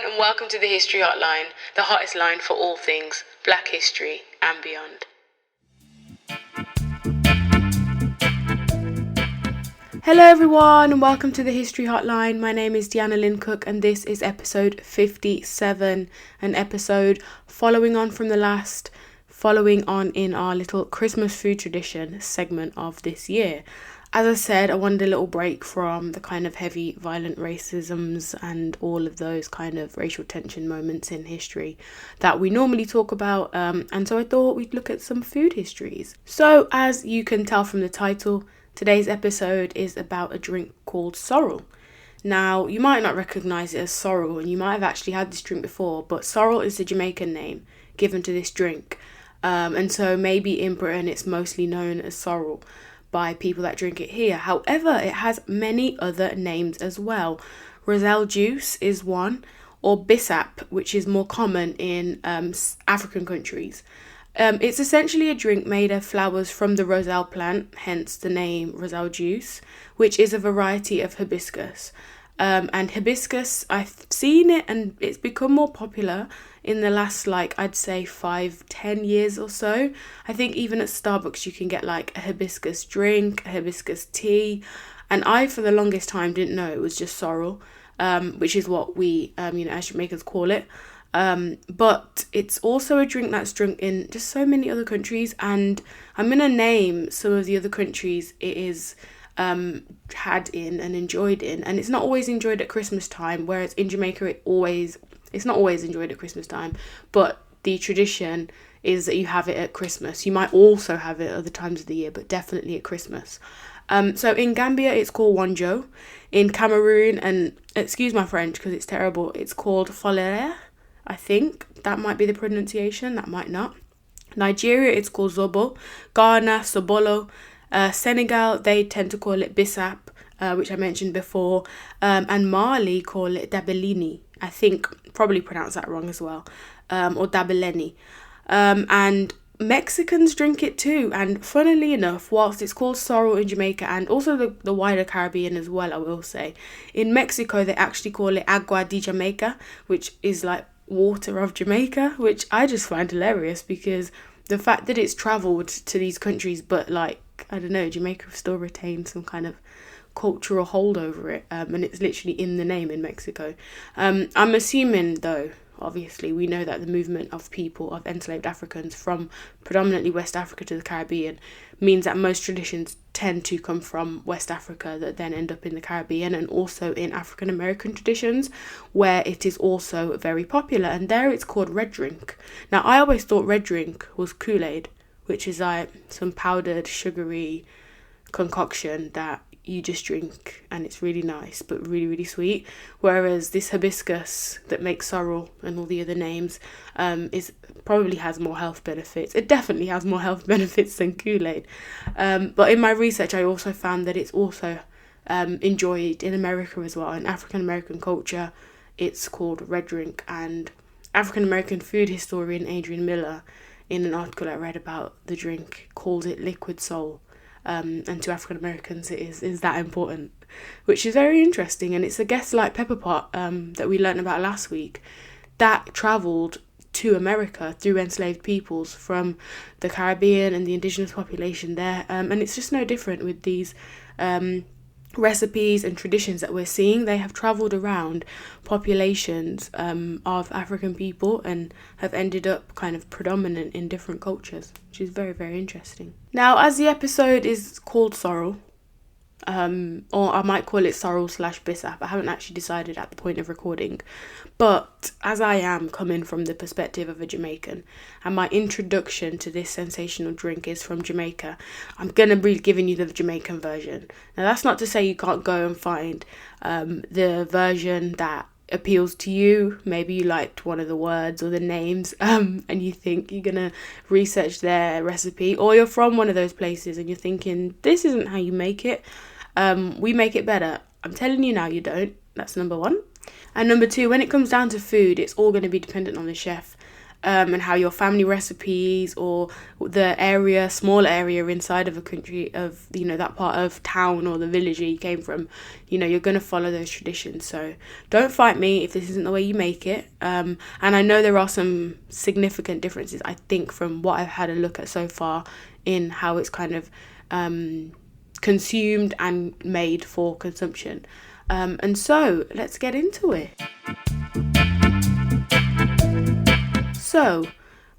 and welcome to the History Hotline, the hottest line for all things Black history and beyond. Hello everyone and welcome to the History Hotline. My name is Deanna Lynn Cook and this is episode 57, an episode following on from the last, following on in our little Christmas food tradition segment of this year. As I said, I wanted a little break from the kind of heavy, violent racisms and all of those kind of racial tension moments in history that we normally talk about. And so I thought we'd look at some food histories. So as you can tell from the title, today's episode is about a drink called Sorrel. Now, you might not recognise it as Sorrel, and you might have actually had this drink before, but Sorrel is the Jamaican name given to this drink. And so maybe in Britain it's mostly known as Sorrel by people that drink it here. However, it has many other names as well. Roselle juice is one, or Bissap, which is more common in African countries. It's essentially a drink made of flowers from the Roselle plant, hence the name Roselle juice, which is a variety of hibiscus. And hibiscus, I've seen it and it's become more popular in the last, I'd say 5-10 years or so. I think even at Starbucks you can get a hibiscus drink, a hibiscus tea. And I, for the longest time, didn't know it was just sorrel, which is what we, as Jamaicans call it. But it's also a drink that's drunk in just so many other countries. And I'm going to name some of the other countries it is had in and enjoyed in, and it's not always enjoyed at Christmas time, whereas in Jamaica it's not always enjoyed at Christmas time, but the tradition is that you have it at Christmas. You might also have it other times of the year, but definitely at Christmas. So in Gambia it's called wonjo. In Cameroon, and excuse my French because it's terrible, it's called foléré. I think that might be the pronunciation, that might not. Nigeria it's called zobo. Ghana sobolo. Senegal, they tend to call it Bissap, which I mentioned before, and Mali call it dabileni. I think, probably pronounce that wrong as well, or dabileni. And Mexicans drink it too, and funnily enough, whilst it's called sorrel in Jamaica and also the wider Caribbean as well, I will say, in Mexico they actually call it agua de Jamaica, which is like water of Jamaica, which I just find hilarious because the fact that it's travelled to these countries, but I don't know, Jamaica still retains some kind of cultural hold over it, and it's literally in the name in Mexico. I'm assuming, though, obviously, we know that the movement of people, of enslaved Africans from predominantly West Africa to the Caribbean, means that most traditions tend to come from West Africa that then end up in the Caribbean, and also in African American traditions, where it is also very popular, and there it's called red drink. Now, I always thought red drink was Kool-Aid, which is like some powdered sugary concoction that you just drink and it's really nice but really, really sweet, whereas this hibiscus that makes sorrel and all the other names is probably has more health benefits. It definitely has more health benefits than Kool-Aid, but in my research I also found that it's also enjoyed in America as well. In African American culture it's called red drink, and African American food historian Adrian Miller, in an article I read about the drink, called it liquid soul. And to African Americans it is that important, which is very interesting. And it's a guest like pepper pot that we learned about last week that travelled to America through enslaved peoples from the Caribbean and the indigenous population there. And it's just no different with these recipes and traditions that we're seeing. They have travelled around populations of African people and have ended up kind of predominant in different cultures, which is very, very interesting. Now, as the episode is called Sorrel, or I might call it Sorrel/Bissap, I haven't actually decided at the point of recording, but as I am coming from the perspective of a Jamaican and my introduction to this sensational drink is from Jamaica, I'm going to be giving you the Jamaican version. Now, that's not to say you can't go and find the version that appeals to you. Maybe you liked one of the words or the names and you think you're gonna research their recipe, or you're from one of those places and you're thinking this isn't how you make it, we make it better. I'm telling you now, you don't. That's number one. And number two, when it comes down to food, it's all going to be dependent on the chef. and how your family recipes or the small area inside of a country of, that part of town or the village that you came from, you're going to follow those traditions. So don't fight me if this isn't the way you make it. And I know there are some significant differences, I think, from what I've had a look at so far in how it's kind of consumed and made for consumption. And so let's get into it. So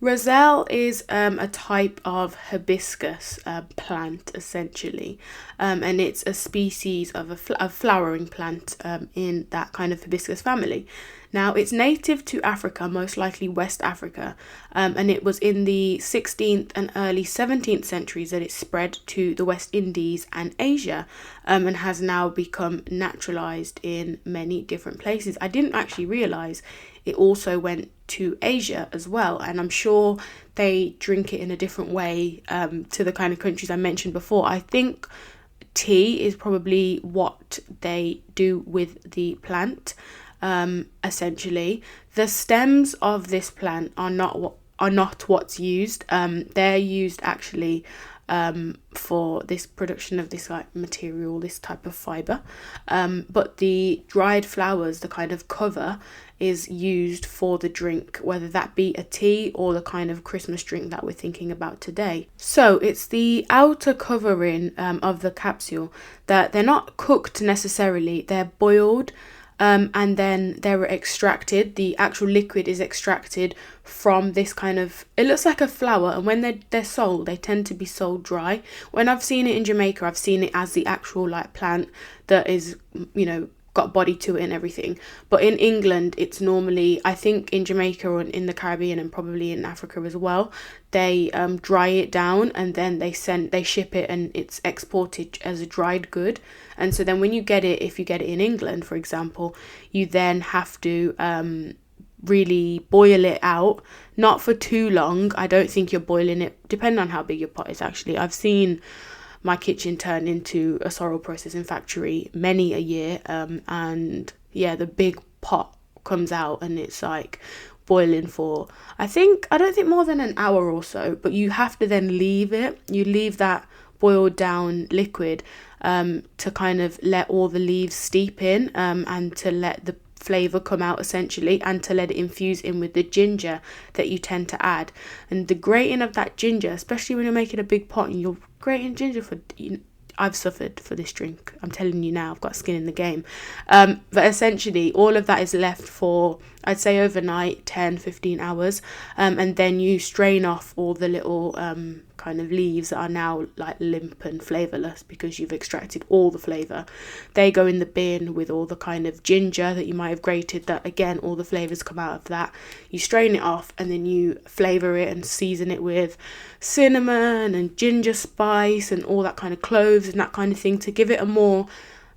Roselle is a type of hibiscus plant, essentially, and it's a species of a flowering plant in that kind of hibiscus family. Now, it's native to Africa, most likely West Africa, and it was in the 16th and early 17th centuries that it spread to the West Indies and Asia, and has now become naturalized in many different places. I didn't actually realize it also went to Asia as well, and I'm sure they drink it in a different way to the kind of countries I mentioned before. I think tea is probably what they do with the plant. Essentially, the stems of this plant are not what's used. They're used actually for this production of this like material, this type of fiber. But the dried flowers, the kind of cover, is used for the drink, whether that be a tea or the kind of Christmas drink that we're thinking about today. So it's the outer covering of the capsule that they're not cooked necessarily, they're boiled. And then they're extracted. The actual liquid is extracted from this kind of, it looks like a flower, and when they're sold, they tend to be sold dry. When I've seen it in Jamaica, I've seen it as the actual like plant that is, got body to it and everything. But in England, it's normally, I think in Jamaica or in the Caribbean and probably in Africa as well, they dry it down and then they ship it and it's exported as a dried good. And so then when you get it, if you get it in England, for example, you then have to really boil it out, not for too long. I don't think you're boiling it, depending on how big your pot is actually. I've seen my kitchen turned into a sorrel processing factory many a year, and yeah, the big pot comes out and it's like boiling for I don't think more than an hour or so, but you have to then leave that boiled down liquid to kind of let all the leaves steep in, and to let the flavour come out essentially, and to let it infuse in with the ginger that you tend to add. And the grating of that ginger, especially when you're making a big pot and you're grating ginger for, I've suffered for this drink, I'm telling you now, I've got skin in the game. But essentially all of that is left for, I'd say overnight, 10-15 hours, and then you strain off all the little kind of leaves that are now like limp and flavourless because you've extracted all the flavour. They go in the bin with all the kind of ginger that you might have grated, that again, all the flavours come out of that. You strain it off and then you flavour it and season it with cinnamon and ginger spice and all that kind of cloves and that kind of thing to give it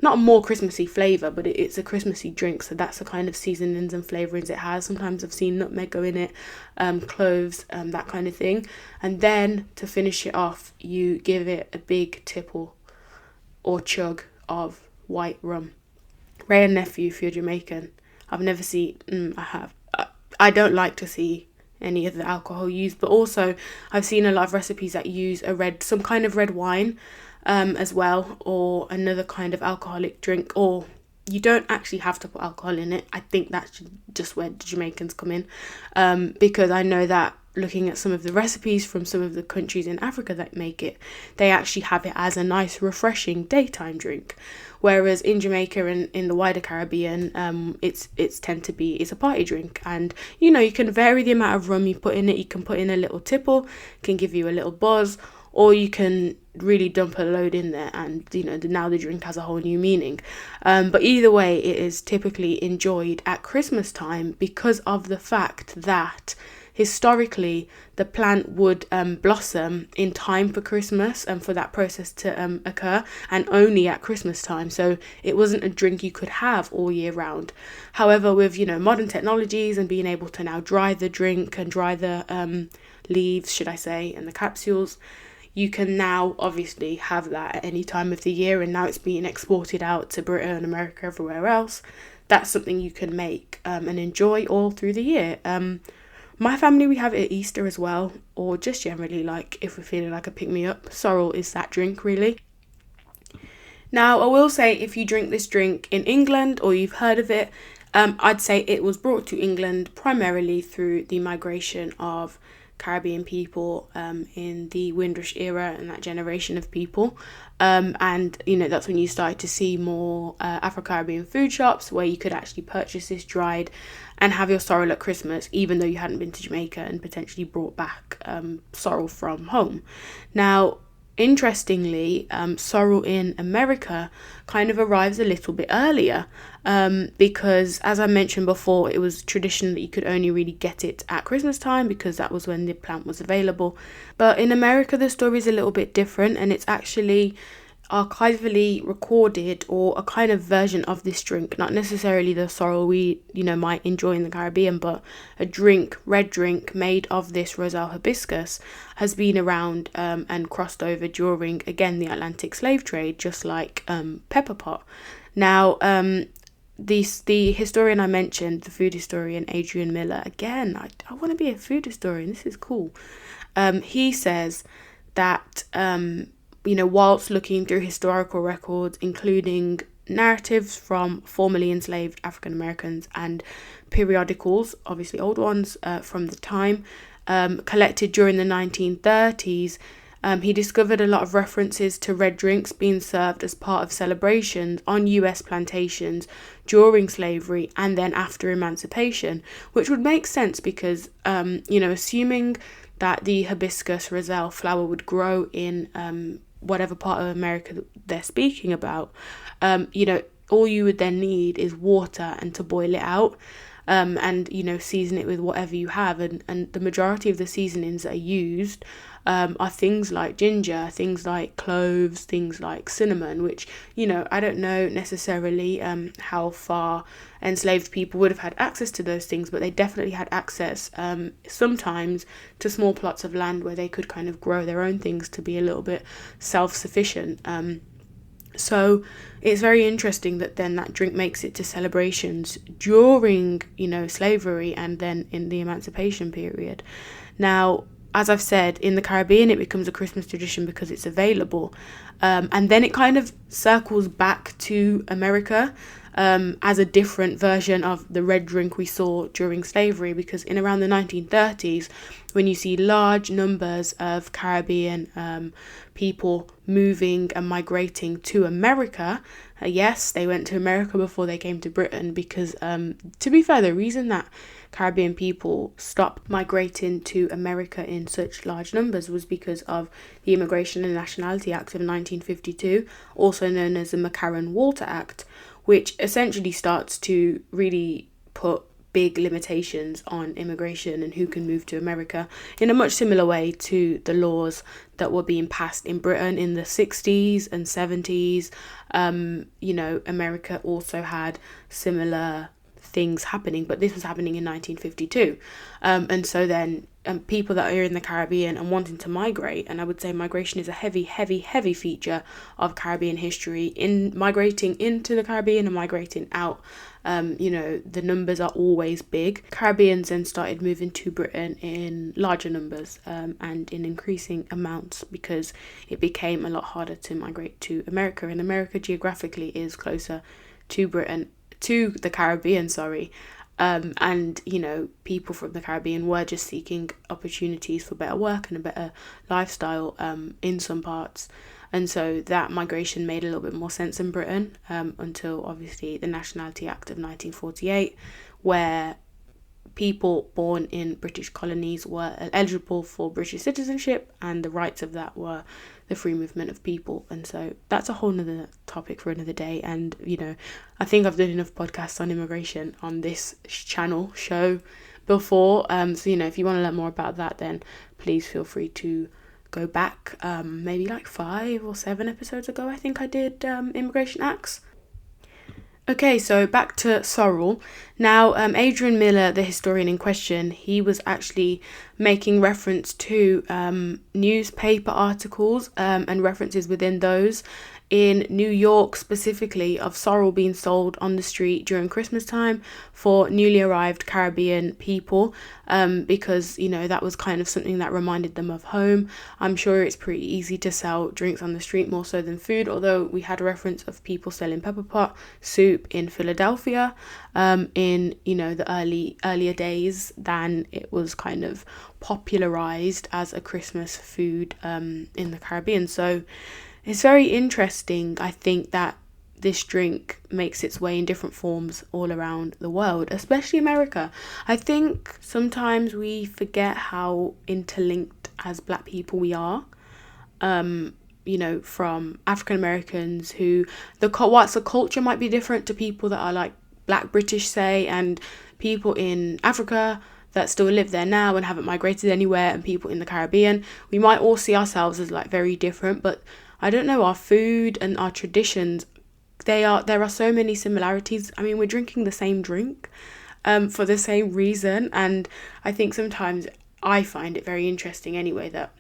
not a more Christmassy flavour, but it's a Christmassy drink, so that's the kind of seasonings and flavourings it has. Sometimes I've seen nutmeg go in it, cloves, that kind of thing. And then to finish it off, you give it a big tipple or chug of white rum. Ray and nephew, if you're Jamaican, I've never seen, I don't like to see any of the alcohol used, but also I've seen a lot of recipes that use some kind of red wine as well, or another kind of alcoholic drink, or you don't actually have to put alcohol in it. I think that's just where the Jamaicans come in, because I know that looking at some of the recipes from some of the countries in Africa that make it, they actually have it as a nice refreshing daytime drink, whereas in Jamaica and in the wider Caribbean, it's a party drink. And you can vary the amount of rum you put in it. You can put in a little tipple, can give you a little buzz, or you can really dump a load in there and now the drink has a whole new meaning. But either way, it is typically enjoyed at Christmas time because of the fact that historically the plant would blossom in time for Christmas and for that process to occur, and only at Christmas time. So it wasn't a drink you could have all year round. However, with modern technologies and being able to now dry the drink and dry the leaves, should I say, and the capsules, you can now obviously have that at any time of the year, and now it's being exported out to Britain, America, everywhere else. That's something you can make and enjoy all through the year. My family, we have it at Easter as well, or just generally like if we're feeling like a pick-me-up. Sorrel is that drink really. Now, I will say if you drink this drink in England or you've heard of it, I'd say it was brought to England primarily through the migration of Caribbean people in the Windrush era and that generation of people. And, that's when you started to see more Afro-Caribbean food shops where you could actually purchase this dried and have your sorrel at Christmas, even though you hadn't been to Jamaica and potentially brought back sorrel from home. Now, interestingly, sorrel in America kind of arrives a little bit earlier because, as I mentioned before, it was tradition that you could only really get it at Christmas time because that was when the plant was available. But in America, the story is a little bit different, and it's actually archivally recorded, or a kind of version of this drink, not necessarily the sorrel we might enjoy in the Caribbean, but a red drink made of this Roselle hibiscus has been around and crossed over during, again, the Atlantic slave trade, just like pepper pot. Now, the historian I mentioned, the food historian Adrian Miller, again, I want to be a food historian, this is cool. He says that whilst looking through historical records, including narratives from formerly enslaved African Americans and periodicals, obviously old ones from the time, collected during the 1930s, he discovered a lot of references to red drinks being served as part of celebrations on US plantations during slavery and then after emancipation, which would make sense because, assuming that the hibiscus Roselle flower would grow in whatever part of America they're speaking about, all you would then need is water and to boil it out, and season it with whatever you have, and the majority of the seasonings that are used are things like ginger, things like cloves, things like cinnamon, which I don't know necessarily how far enslaved people would have had access to those things, but they definitely had access sometimes to small plots of land where they could kind of grow their own things to be a little bit self-sufficient. So it's very interesting that then that drink makes it to celebrations during, slavery and then in the emancipation period. Now, as I've said, in the Caribbean, it becomes a Christmas tradition because it's available. And then it kind of circles back to America as a different version of the red drink we saw during slavery, because in around the 1930s, when you see large numbers of Caribbean people moving and migrating to America, yes, they went to America before they came to Britain, because to be fair, the reason that Caribbean people stopped migrating to America in such large numbers was because of the Immigration and Nationality Act of 1952, also known as the McCarran-Walter Act, which essentially starts to really put big limitations on immigration and who can move to America, in a much similar way to the laws that were being passed in Britain in the 60s and 70s. America also had similar things happening, but this was happening in 1952. And so then people that are in the Caribbean and wanting to migrate, and I would say migration is a heavy feature of Caribbean history, in migrating into the Caribbean and migrating out. The numbers are always big. Caribbeans then started moving to Britain in larger numbers and in increasing amounts, because it became a lot harder to migrate to America, and America geographically is closer to the Caribbean, and people from the Caribbean were just seeking opportunities for better work and a better lifestyle in some parts, and so that migration made a little bit more sense in Britain until obviously the Nationality Act of 1948, where people born in British colonies were eligible for British citizenship, and the rights of that were the free movement of people. And so that's a whole nother topic for another day, and I think I've done enough podcasts on immigration on this show before, so if you want to learn more about that, then please feel free to go back maybe like 5 or 7 episodes ago. I think I did immigration acts. Okay, so back to Sorrel. Now, Adrian Miller, the historian in question, he was actually making reference to newspaper articles and references within those in New York specifically of sorrel being sold on the street during Christmas time for newly arrived Caribbean people, because, you know, that was kind of something that reminded them of home. I'm sure it's pretty easy to sell drinks on the street, more so than food, although we had a reference of people selling pepper pot soup in Philadelphia in, you know, the earlier days than it was kind of popularized as a Christmas food in the Caribbean. So it's very interesting, I think, that this drink makes its way in different forms all around the world, especially America. I think sometimes we forget how interlinked as Black people we are. You know, from African Americans who whilst the culture might be different to people that are like Black British, say, and people in Africa that still live there now and haven't migrated anywhere, and people in the Caribbean, we might all see ourselves as like very different, but I don't know, our food and our traditions, there are so many similarities. I mean, we're drinking the same drink for the same reason, and I think sometimes I find it very interesting anyway that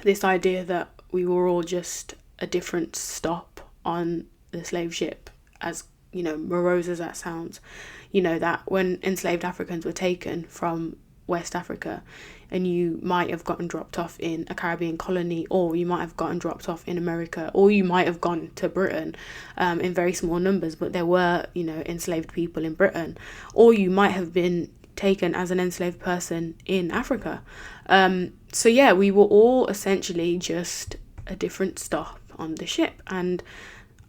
this idea that we were all just a different stop on the slave ship, as, you know, morose as that sounds, you know, that when enslaved Africans were taken from West Africa, and you might have gotten dropped off in a Caribbean colony, or you might have gotten dropped off in America, or you might have gone to Britain in very small numbers, but there were, you know, enslaved people in Britain, or you might have been taken as an enslaved person in Africa. So yeah, we were all essentially just a different stop on the ship, and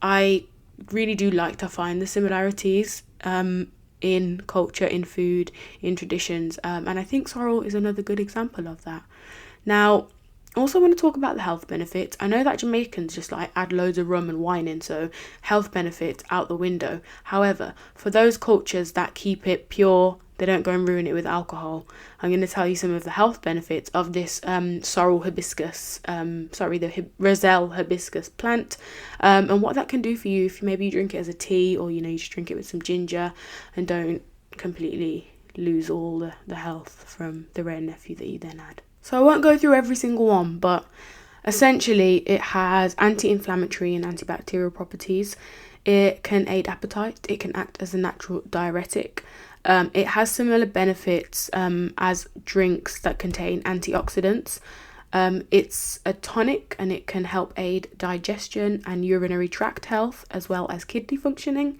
I really do like to find the similarities in culture, in food, in traditions, and I think sorrel is another good example of that. Now, also want to talk about the health benefits. I know that Jamaicans just like add loads of rum and wine in, so health benefits out the window. However, for those cultures that keep it pure, they don't go and ruin it with alcohol, I'm going to tell you some of the health benefits of this sorrel hibiscus, the Roselle hibiscus plant, and what that can do for you if maybe you drink it as a tea, or, you know, you just drink it with some ginger and don't completely lose all the health from the rare nephew that you then had. So I won't go through every single one, but essentially it has anti-inflammatory and antibacterial properties. It can aid appetite. It can act as a natural diuretic. It has similar benefits as drinks that contain antioxidants. It's a tonic, and it can help aid digestion and urinary tract health, as well as kidney functioning.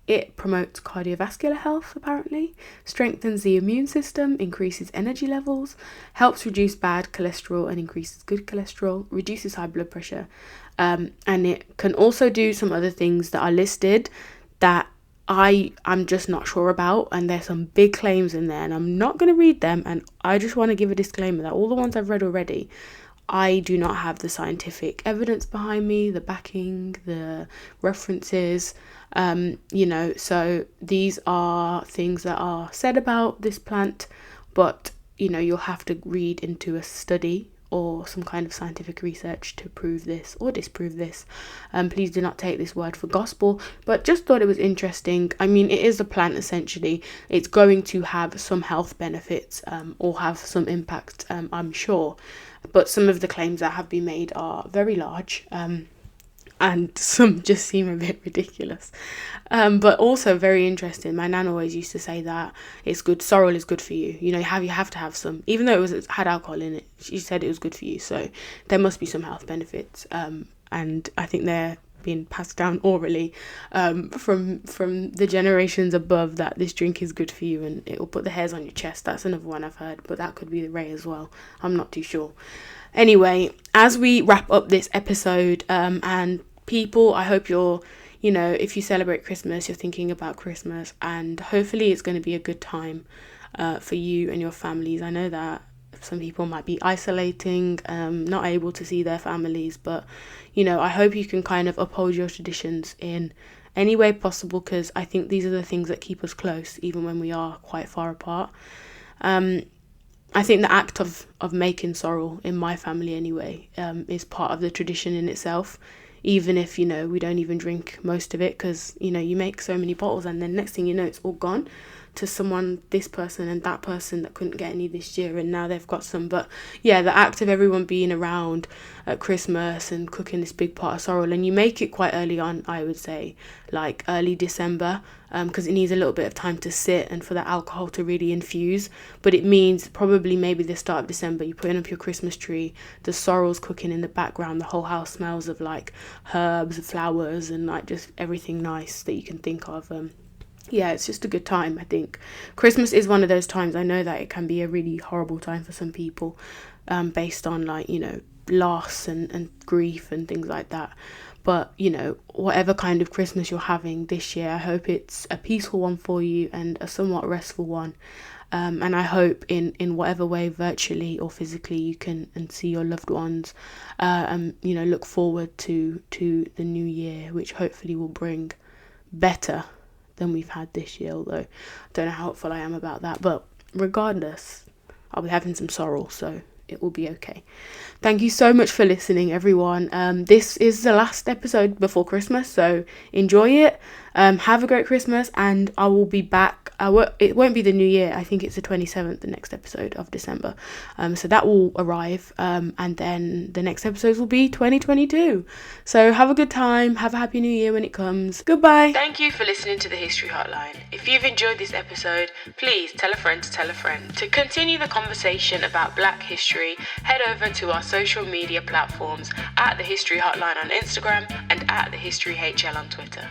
It promotes cardiovascular health, apparently, strengthens the immune system, increases energy levels, helps reduce bad cholesterol and increases good cholesterol, reduces high blood pressure, and it can also do some other things that are listed that I'm just not sure about, and there's some big claims in there, and I'm not going to read them, and I just want to give a disclaimer that all the ones I've read already, I do not have the scientific evidence behind me, the backing, the references, you know, so these are things that are said about this plant, but, you know, you'll have to read into a study or some kind of scientific research to prove this or disprove this. Please do not take this word for gospel, but just thought it was interesting. I mean, it is a plant essentially. It's going to have some health benefits or have some impact, I'm sure. But some of the claims that have been made are very large, and some just seem a bit ridiculous, but also very interesting. My nan always used to say that it's good, sorrel is good for you, you know, you have to have some, even though it had alcohol in it. She said it was good for you, so there must be some health benefits, and I think they're being passed down orally from the generations above, that this drink is good for you and it will put the hairs on your chest. That's another one I've heard, but that could be the Ray as well, I'm not too sure. Anyway, as we wrap up this episode, and people, I hope you're, you know, if you celebrate Christmas, you're thinking about Christmas, and hopefully it's going to be a good time for you and your families. I know that some people might be isolating, not able to see their families, but, you know, I hope you can kind of uphold your traditions in any way possible, because I think these are the things that keep us close, even when we are quite far apart. I think the act of making sorrel, in my family anyway, is part of the tradition in itself, even if, you know, we don't even drink most of it, because, you know, you make so many bottles and then next thing you know, it's all gone. to someone, this person and that person that couldn't get any this year and now they've got some. But yeah, the act of everyone being around at Christmas and cooking this big pot of sorrel, and you make it quite early on, I would say, like early December, because it needs a little bit of time to sit and for the alcohol to really infuse. But it means probably maybe the start of December, you're putting up your Christmas tree, the sorrel's cooking in the background, the whole house smells of like herbs, flowers, and like just everything nice that you can think of. Yeah, it's just a good time, I think. Christmas is one of those times, I know that it can be a really horrible time for some people, based on like, you know, loss and grief and things like that. But, you know, whatever kind of Christmas you're having this year, I hope it's a peaceful one for you and a somewhat restful one. And I hope in whatever way, virtually or physically, you can and see your loved ones, and, you know, look forward to the new year, which hopefully will bring better than we've had this year, although I don't know how hopeful I am about that. But regardless, I'll be having some sorrel, so it will be okay. Thank you so much for listening, everyone. This is the last episode before Christmas, so enjoy it. Have a great Christmas, and I will be back. It won't be the new year. I think it's the 27th, the next episode of December. So that will arrive, and then the next episodes will be 2022. So have a good time. Have a happy new year when it comes. Goodbye. Thank you for listening to the History Hotline. If you've enjoyed this episode, please tell a friend to tell a friend. To continue the conversation about Black history, head over to our social media platforms at the History Hotline on Instagram and at the History HL on Twitter.